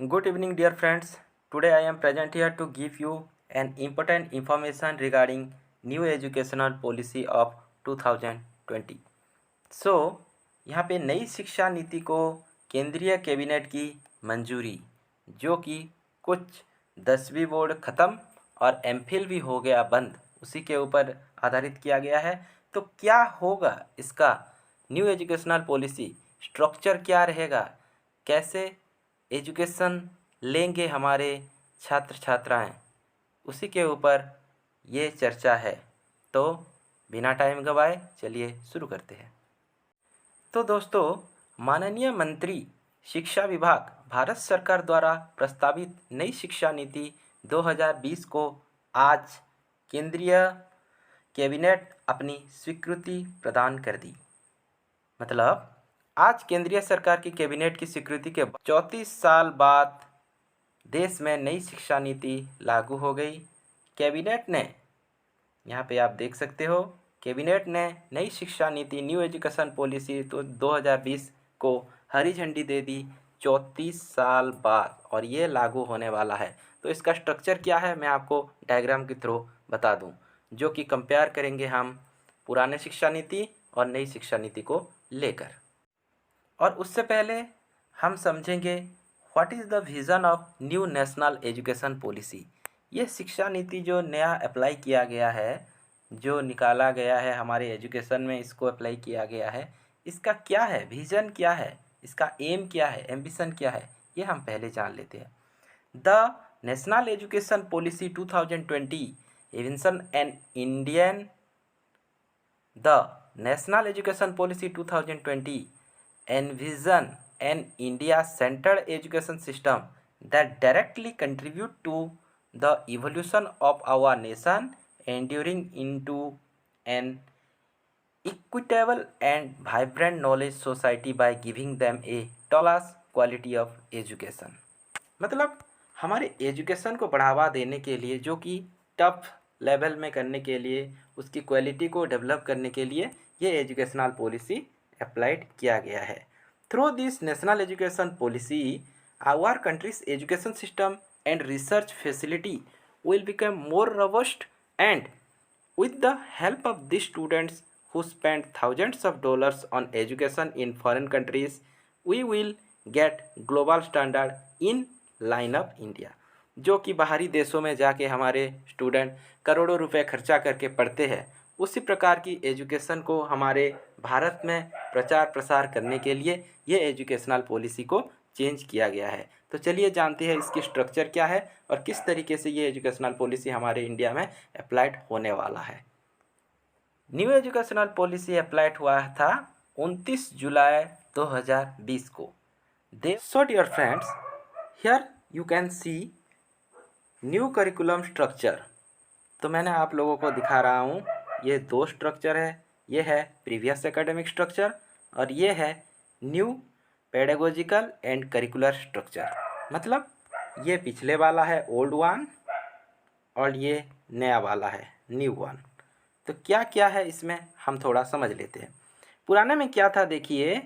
Good evening, dear friends. Today I am present here to give you an important information regarding new educational policy of 2020. So, यहाँ पे नई शिक्षा नीति को केंद्रीय कैबिनेट की मंजूरी, जो कि कुछ 10वीं बोर्ड ख़त्म और एमफिल भी हो गया बंद, उसी के ऊपर आधारित किया गया है। तो क्या होगा इसका न्यू एजुकेशनल पॉलिसी, स्ट्रक्चर क्या रहेगा, कैसे एजुकेशन लेंगे हमारे छात्र छात्राएं, उसी के ऊपर ये चर्चा है। तो बिना टाइम गवाए चलिए शुरू करते हैं। तो दोस्तों, माननीय मंत्री शिक्षा विभाग भारत सरकार द्वारा प्रस्तावित नई शिक्षा नीति 2020 को आज केंद्रीय कैबिनेट अपनी स्वीकृति प्रदान कर दी। मतलब आज केंद्रीय सरकार की कैबिनेट की स्वीकृति के 34 साल बाद देश में नई शिक्षा नीति लागू हो गई। कैबिनेट ने, यहाँ पे आप देख सकते हो, कैबिनेट ने नई शिक्षा नीति न्यू एजुकेशन पॉलिसी तो 2020 को हरी झंडी दे दी 34 साल बाद, और ये लागू होने वाला है। तो इसका स्ट्रक्चर क्या है मैं आपको डायग्राम के थ्रू बता दूं, जो कि कंपेयर करेंगे हम पुराने शिक्षा नीति और नई शिक्षा नीति को लेकर। और उससे पहले हम समझेंगे what is the vision of new national education policy. ये शिक्षा नीति जो नया अप्लाई किया गया है, जो निकाला गया है हमारे एजुकेशन में, इसको अप्लाई किया गया है, इसका क्या है, विज़न क्या है, इसका एम क्या है, एम्बिशन क्या है, ये हम पहले जान लेते हैं। The national education policy 2020 envision an Indian the national education policy 2020 envision an India-centered education system that directly contribute to the evolution of our nation, enduring into an equitable and vibrant knowledge society by giving them a top-class quality of education। मतलब हमारे education को बढ़ावा देने के लिए, जो कि tough level में करने के लिए, उसकी क्वालिटी को डेवलप करने के लिए ये एजुकेशनल पॉलिसी अप्लाइड किया गया है। Through this national education policy our country's education system and research facility will become more robust and with the help of these students who spend thousands of dollars on education in foreign countries, we will get global standard in line of India। जो कि बाहरी देशों में जाके हमारे student करोड़ों रुपए खर्चा करके पढ़ते हैं, उसी प्रकार की एजुकेशन को हमारे भारत में प्रचार प्रसार करने के लिए ये एजुकेशनल पॉलिसी को चेंज किया गया है। तो चलिए जानते हैं इसकी स्ट्रक्चर क्या है और किस तरीके से ये एजुकेशनल पॉलिसी हमारे इंडिया में अप्लाइड होने वाला है। न्यू एजुकेशनल पॉलिसी अप्लाइड हुआ था 29 जुलाई 2020 को। So dear friends, here you can see new curriculum structure. तो मैंने आप लोगों को दिखा रहा हूँ, ये दो स्ट्रक्चर है। ये है प्रीवियस एकेडमिक स्ट्रक्चर और ये है new pedagogical and curricular structure. मतलब ये पिछले वाला है ओल्ड वन और ये नया वाला है न्यू वन। तो क्या क्या है इसमें हम थोड़ा समझ लेते हैं। पुराने में क्या था, देखिए,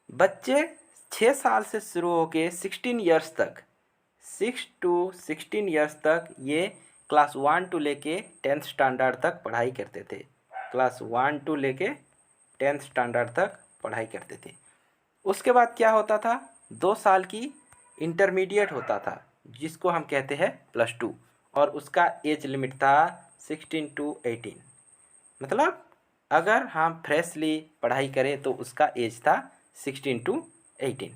बच्चे 6 साल से शुरू होके 16 ईयर्स तक, 6 to 16 ईयर्स तक ये क्लास 1 to लेके 10th स्टैंडर्ड तक पढ़ाई करते थे। क्लास 1 to लेके 10th स्टैंडर्ड तक पढ़ाई करते थे। उसके बाद क्या होता था, 2 साल की इंटरमीडिएट होता था, जिसको हम कहते हैं +2, और उसका एज लिमिट था 16 to 18। मतलब अगर हम फ्रेशली पढ़ाई करें तो उसका एज था 16 to 18।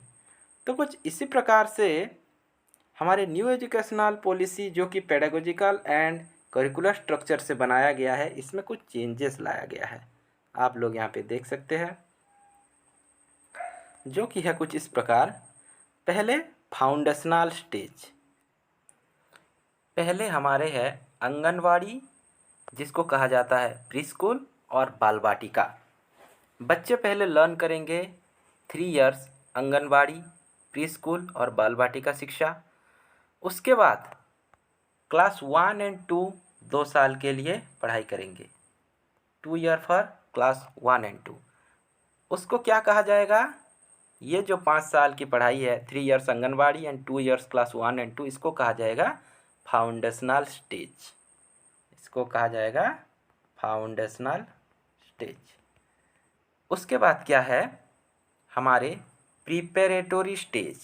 तो कुछ इसी प्रकार से हमारे न्यू एजुकेशनल पॉलिसी, जो कि पेडागोजिकल एंड करिकुलर स्ट्रक्चर से बनाया गया है, इसमें कुछ चेंजेस लाया गया है। आप लोग यहाँ पे देख सकते हैं, जो कि है कुछ इस प्रकार। पहले फाउंडेशनल स्टेज, पहले हमारे है आंगनवाड़ी, जिसको कहा जाता है प्री स्कूल और बाल बाटिका। बच्चे पहले लर्न करेंगे 3 इयर्स आंगनवाड़ी, प्री स्कूल और बाल बाटिका शिक्षा। उसके बाद क्लास 1 and 2 2 साल के लिए पढ़ाई करेंगे, 2 ईयर फॉर क्लास 1 and 2। उसको क्या कहा जाएगा, ये जो 5 साल की पढ़ाई है, 3 years anganwadi and 2 years class 1 and 2, इसको कहा जाएगा फाउंडेशनल स्टेज। इसको कहा जाएगा फाउंडेशनल स्टेज। उसके बाद क्या है हमारे प्रिपरेटरी स्टेज।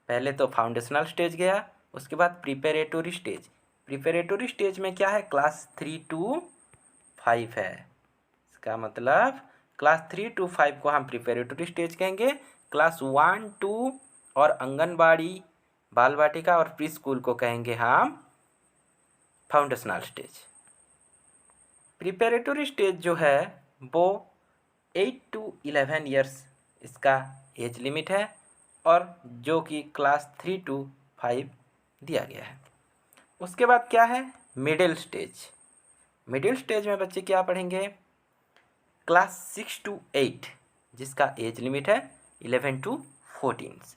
पहले तो फाउंडेशनल स्टेज गया, उसके बाद प्रिपरेटरी स्टेज। प्रिपरेटरी स्टेज में क्या है, क्लास 3 to 5 है। इसका मतलब क्लास 3 to 5 को हम प्रिपरेटरी स्टेज कहेंगे। क्लास 1 2 और आंगनबाड़ी, बाल वाटिका और प्री स्कूल को कहेंगे हम फाउंडेशनल स्टेज। प्रिपरेटरी स्टेज जो है वो 8 to 11 ईयर्स इसका एज लिमिट है, और जो कि क्लास 3 to 5 दिया गया है। उसके बाद क्या है मिडिल स्टेज। मिडिल स्टेज में बच्चे क्या पढ़ेंगे, क्लास 6 to 8, जिसका एज लिमिट है 11 to 14,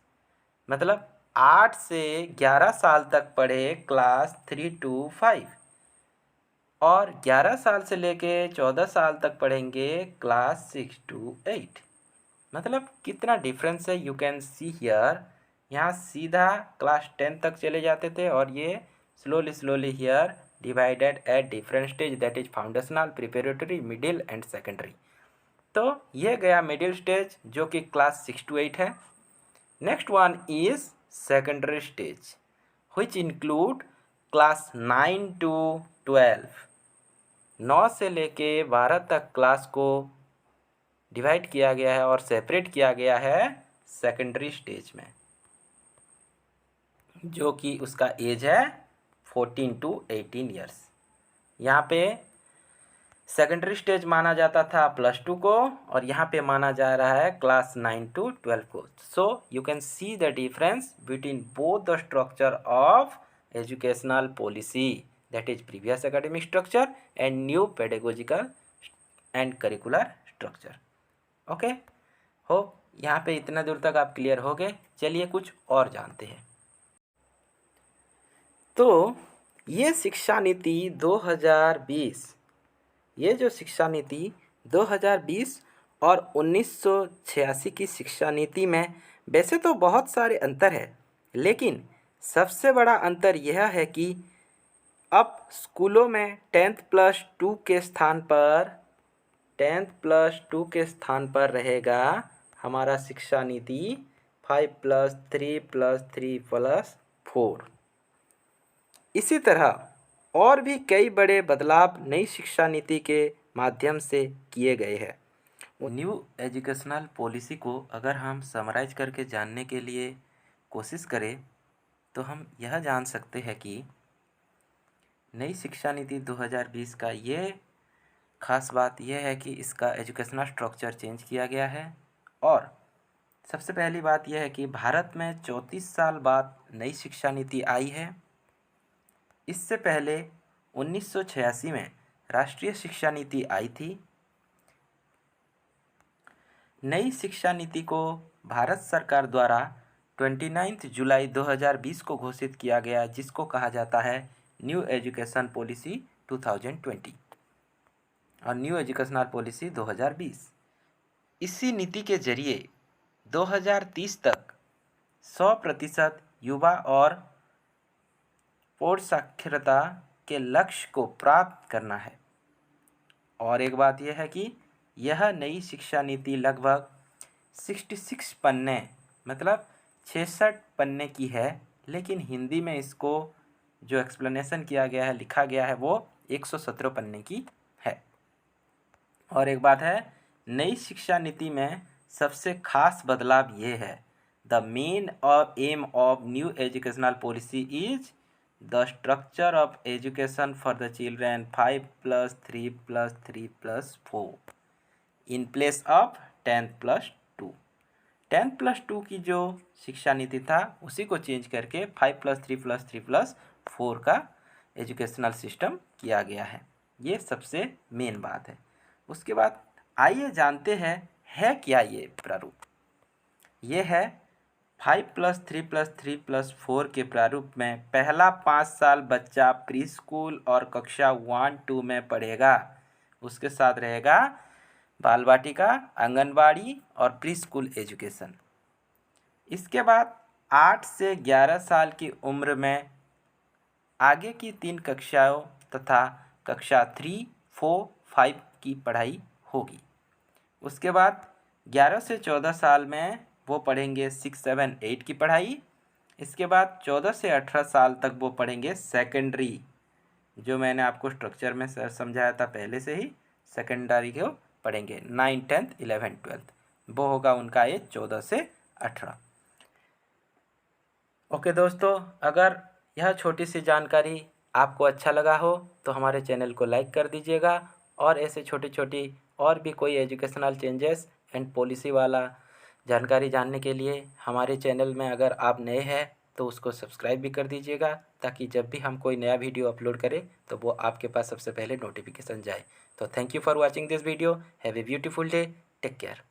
मतलब 8 से 11 साल तक पढ़े क्लास 3 to 5, और 11 साल से लेके 14 साल तक पढ़ेंगे क्लास 6 to 8। मतलब कितना डिफरेंस है, यू कैन सी हियर। यहाँ सीधा क्लास 10 तक चले जाते थे, और ये slowly here divided at different stage, that is foundational, preparatory, middle and secondary. तो ये गया मिडिल स्टेज जो कि क्लास 6 to 8 है। Next one is secondary stage which include class 9 to 12। 9 से लेके 12 तक क्लास को डिवाइड किया गया है और सेपरेट किया गया है सेकेंडरी स्टेज में, जो कि उसका एज है 14 to 18 ईयर्स। यहाँ पे सेकेंडरी स्टेज माना जाता था +2 को, और यहाँ पे माना जा रहा है क्लास 9 to 12 को। So you can see the difference between both the structure of educational policy, that is previous academic structure and new pedagogical and curricular structure. Okay, hope यहाँ पे इतना दूर तक आप क्लियर हो गए। चलिए कुछ और जानते हैं। तो ये शिक्षा नीति 2020, ये जो शिक्षा नीति 2020 और 1986 की शिक्षा नीति में वैसे तो बहुत सारे अंतर है, लेकिन सबसे बड़ा अंतर यह है कि अब स्कूलों में 10th + 2 के स्थान पर 10th + 2 के स्थान पर रहेगा हमारा शिक्षा नीति 5 + 3 + 3 + 4। इसी तरह और भी कई बड़े बदलाव नई शिक्षा नीति के माध्यम से किए गए हैं। न्यू एजुकेशनल पॉलिसी को अगर हम समराइज करके जानने के लिए कोशिश करें तो हम यह जान सकते हैं कि नई शिक्षा नीति 2020 का ये खास बात यह है कि इसका एजुकेशनल स्ट्रक्चर चेंज किया गया है। और सबसे पहली बात यह है कि भारत में 34 साल बाद नई शिक्षा नीति आई है। इससे पहले 1986 में राष्ट्रीय शिक्षा नीति आई थी। नई शिक्षा नीति को भारत सरकार द्वारा 29 जुलाई 2020 को घोषित किया गया, जिसको कहा जाता है न्यू एजुकेशन पॉलिसी 2020 और न्यू एजुकेशनल पॉलिसी 2020। इसी नीति के जरिए 2030 तक 100% युवा और पूर्ण साक्षरता के लक्ष्य को प्राप्त करना है। और एक बात यह है कि यह नई शिक्षा नीति लगभग 66 पन्ने, मतलब 66 पन्ने की है, लेकिन हिंदी में इसको जो एक्सप्लेनेशन किया गया है, लिखा गया है, वो 117 पन्ने की है। और एक बात है, नई शिक्षा नीति में सबसे खास बदलाव ये है, the main M of new educational policy is the structure of education for the children 5 + 3 + 3 + 4 in place of 10th + 2। 10th + 2 की जो शिक्षा नीति था उसी को चेंज करके 5 + 3 + 3 + 4 का एजुकेशनल सिस्टम किया गया है। ये सबसे मेन बात है। उसके बाद आइए जानते हैं है क्या ये प्रारूप। ये है 5 + 3 + 3 + 4 के प्रारूप में पहला 5 साल बच्चा प्री स्कूल और कक्षा 1-2 में पढ़ेगा। उसके साथ रहेगा बाल वाटिका, आंगनबाड़ी और प्री स्कूल एजुकेशन। इसके बाद 8 से 11 साल की उम्र में आगे की 3 कक्षाओं तथा कक्षा 3, 4, 5 की पढ़ाई होगी। उसके बाद 11 से 14 साल में वो पढ़ेंगे 6, 7, 8 की पढ़ाई। इसके बाद 14 से 18 साल तक वो पढ़ेंगे सेकेंडरी, जो मैंने आपको स्ट्रक्चर में समझाया था पहले से ही। सेकेंडरी को पढ़ेंगे 9, 10, 11, 12। वो होगा उनका एज 14 से 18। ओके दोस्तों, अगर यह छोटी सी जानकारी आपको अच्छा लगा हो तो हमारे चैनल को लाइक कर दीजिएगा, और ऐसे छोटी छोटी और भी कोई एजुकेशनल चेंजेस एंड पॉलिसी वाला जानकारी जानने के लिए हमारे चैनल में अगर आप नए हैं तो उसको सब्सक्राइब भी कर दीजिएगा, ताकि जब भी हम कोई नया वीडियो अपलोड करें तो वो आपके पास सबसे पहले नोटिफिकेशन जाए। तो thank you for watching this video. Have a beautiful day. Take care.